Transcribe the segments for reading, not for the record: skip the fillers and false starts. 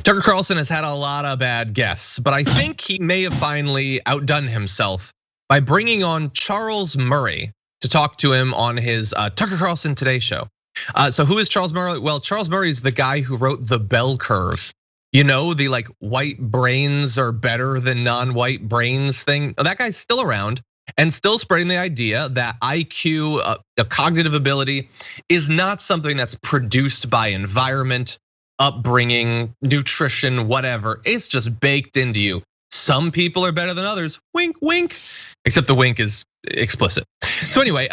Tucker Carlson has had a lot of bad guests, but I think he may have finally outdone himself by bringing on Charles Murray to talk to him on his Tucker Carlson Today show. So who is Charles Murray? Well, Charles Murray is the guy who wrote The Bell Curve. You know, the like white brains are better than non-white brains thing. That guy's still around and still spreading the idea that IQ, the cognitive ability, is not something that's produced by environment, upbringing, nutrition, whatever. It's just baked into you. Some people are better than others. Wink, wink. Except the wink is explicit. So anyway,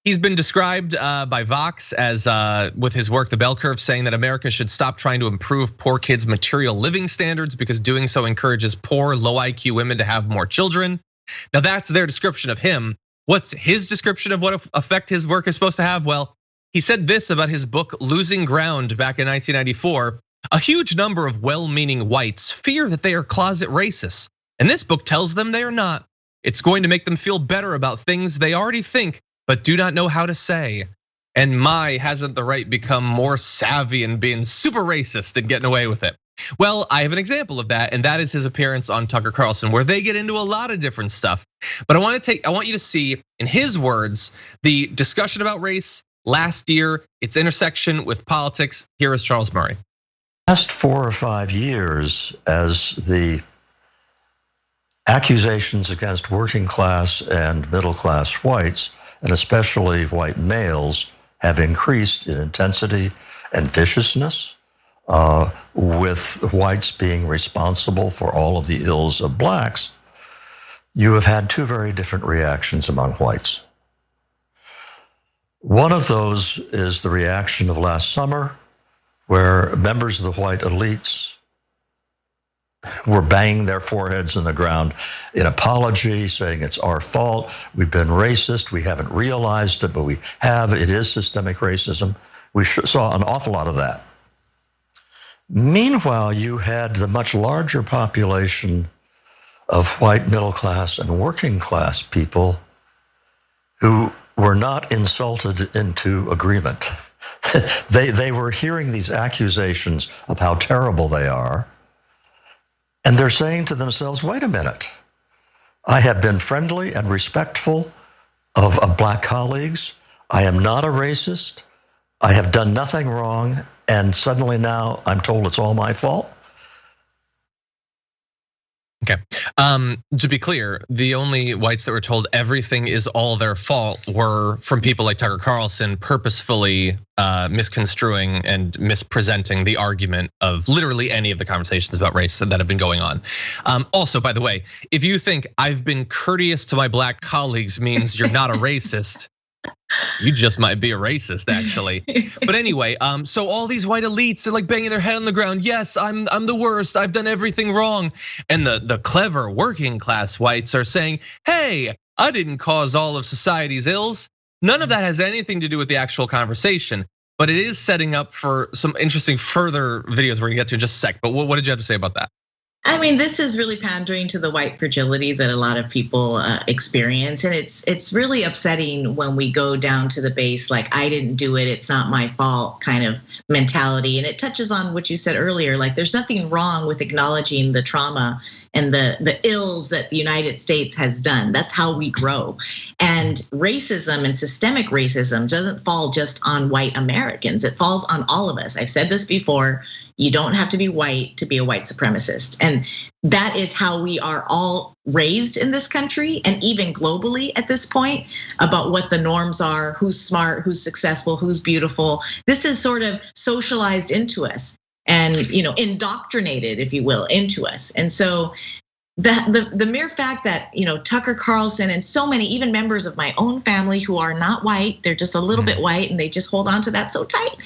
he's been described by Vox as with his work, The Bell Curve, saying that America should stop trying to improve poor kids' material living standards because doing so encourages poor, low IQ women to have more children. Now that's their description of him. What's his description of what effect his work is supposed to have? Well, he said this about his book, Losing Ground, back in 1994. A huge number of well-meaning whites fear that they are closet racists. And this book tells them they are not. It's going to make them feel better about things they already think, but do not know how to say. And my, hasn't the right become more savvy and being super racist and getting away with it? Well, I have an example of that, and that is his appearance on Tucker Carlson, where they get into a lot of different stuff. But I want you to see, in his words, the discussion about race last year, its intersection with politics. Here is Charles Murray. Last 4 or 5 years, as the accusations against working class and middle class whites, and especially white males, have increased in intensity and viciousness, with whites being responsible for all of the ills of blacks, you have had two very different reactions among whites. One of those is the reaction of last summer, where members of the white elites were banging their foreheads in the ground in apology, saying it's our fault, we've been racist, we haven't realized it, but we have, it is systemic racism. We saw an awful lot of that. Meanwhile, you had the much larger population of white middle class and working class people who were not insulted into agreement. They were hearing these accusations of how terrible they are, and they're saying to themselves, wait a minute, I have been friendly and respectful of black colleagues. I am not a racist. I have done nothing wrong, and suddenly now I'm told it's all my fault. Okay, to be clear, the only whites that were told everything is all their fault were from people like Tucker Carlson purposefully misconstruing and mispresenting the argument of literally any of the conversations about race that have been going on. Also, by the way, if you think I've been courteous to my black colleagues means you're not a racist, you just might be a racist, actually. But anyway, so all these white elites, they're like banging their head on the ground. Yes, I'm the worst. I've done everything wrong. And the clever working class whites are saying, hey, I didn't cause all of society's ills. None of that has anything to do with the actual conversation, but it is setting up for some interesting further videos we're gonna get to in just a sec. But what did you have to say about that? I mean, this is really pandering to the white fragility that a lot of people experience. And it's really upsetting when we go down to the base, like, I didn't do it, it's not my fault kind of mentality. And it touches on what you said earlier, like there's nothing wrong with acknowledging the trauma and the ills that the United States has done. That's how we grow. And racism and systemic racism doesn't fall just on white Americans, it falls on all of us. I've said this before, you don't have to be white to be a white supremacist. And that is how we are all raised in this country and even globally at this point about what the norms are, who's smart, who's successful, who's beautiful. This is sort of socialized into us and indoctrinated, if you will, into us. And so the mere fact that Tucker Carlson and so many, even members of my own family who are not white, they're just a little bit white and they just hold on to that so tight.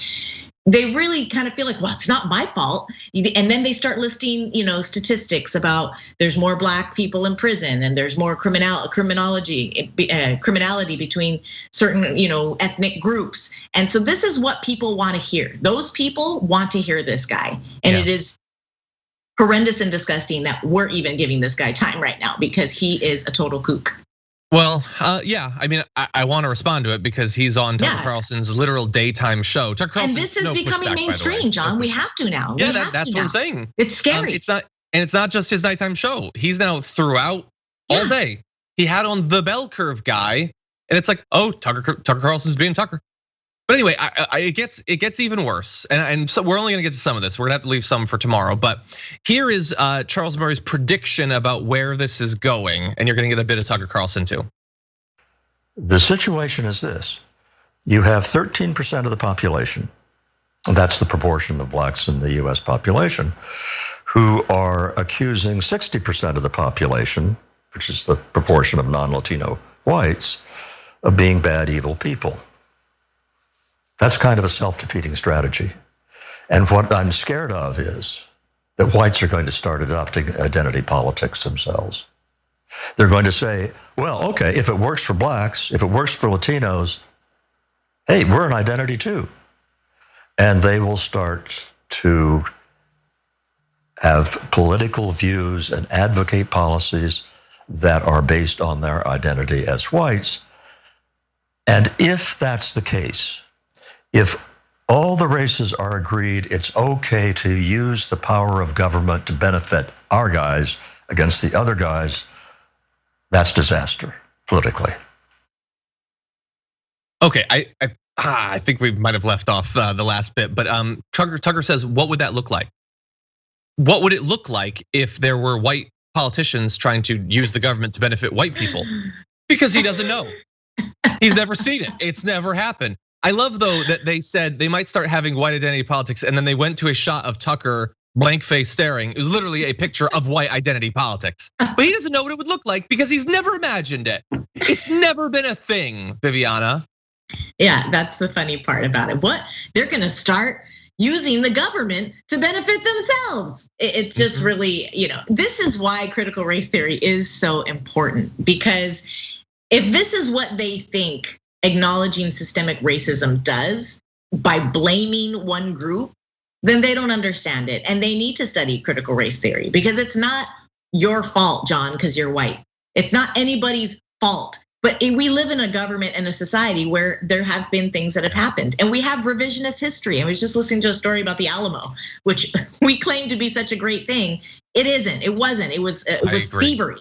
They really kind of feel like, well, it's not my fault. And then they start listing, statistics about there's more black people in prison and there's more criminality between certain, ethnic groups. And so this is what people want to hear. Those people want to hear this guy. And It is horrendous and disgusting that we're even giving this guy time right now because he is a total kook. Well, yeah. I mean, I want to respond to it because he's on Tucker Carlson's literal daytime show. Tucker Carlson, and this is becoming mainstream, John. We have to now. Yeah, that's what I'm saying. It's scary. It's not just his nighttime show. He's now throughout all day. He had on the bell curve guy, and it's like, oh, Tucker Carlson's being Tucker. But anyway, it gets even worse, and so we're only gonna get to some of this. We're gonna have to leave some for tomorrow. But here is Charles Murray's prediction about where this is going, and you're gonna get a bit of Tucker Carlson too. The situation is this: you have 13% of the population, and that's the proportion of blacks in the U.S. population, who are accusing 60% of the population, which is the proportion of non-Latino whites, of being bad, evil people. That's kind of a self-defeating strategy. And what I'm scared of is that whites are going to start adopting identity politics themselves. They're going to say, well, okay, if it works for blacks, if it works for Latinos, hey, we're an identity too. And they will start to have political views and advocate policies that are based on their identity as whites. And if that's the case, if all the races are agreed it's okay to use the power of government to benefit our guys against the other guys, that's disaster politically. Okay, I think we might have left off the last bit, but Tucker says, what would that look like? What would it look like if there were white politicians trying to use the government to benefit white people? Because he doesn't know. He's never seen it. It's never happened. I love though that they said they might start having white identity politics, and then they went to a shot of Tucker blank face staring. It was literally a picture of white identity politics. But he doesn't know what it would look like because he's never imagined it. It's never been a thing, Viviana. Yeah, that's the funny part about it. What? They're gonna start using the government to benefit themselves. It's just really, this is why critical race theory is so important, because if this is what they think acknowledging systemic racism does by blaming one group, then they don't understand it. And they need to study critical race theory, because it's not your fault, John, because you're white. It's not anybody's fault. But we live in a government and a society where there have been things that have happened, and we have revisionist history. I was just listening to a story about the Alamo, which we claim to be such a great thing. It isn't. It wasn't. It was thievery.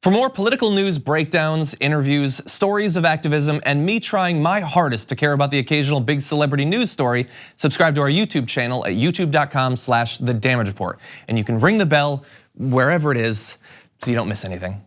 For more political news, breakdowns, interviews, stories of activism, and me trying my hardest to care about the occasional big celebrity news story, subscribe to our YouTube channel at youtube.com/The Damage Report. And you can ring the bell wherever it is so you don't miss anything.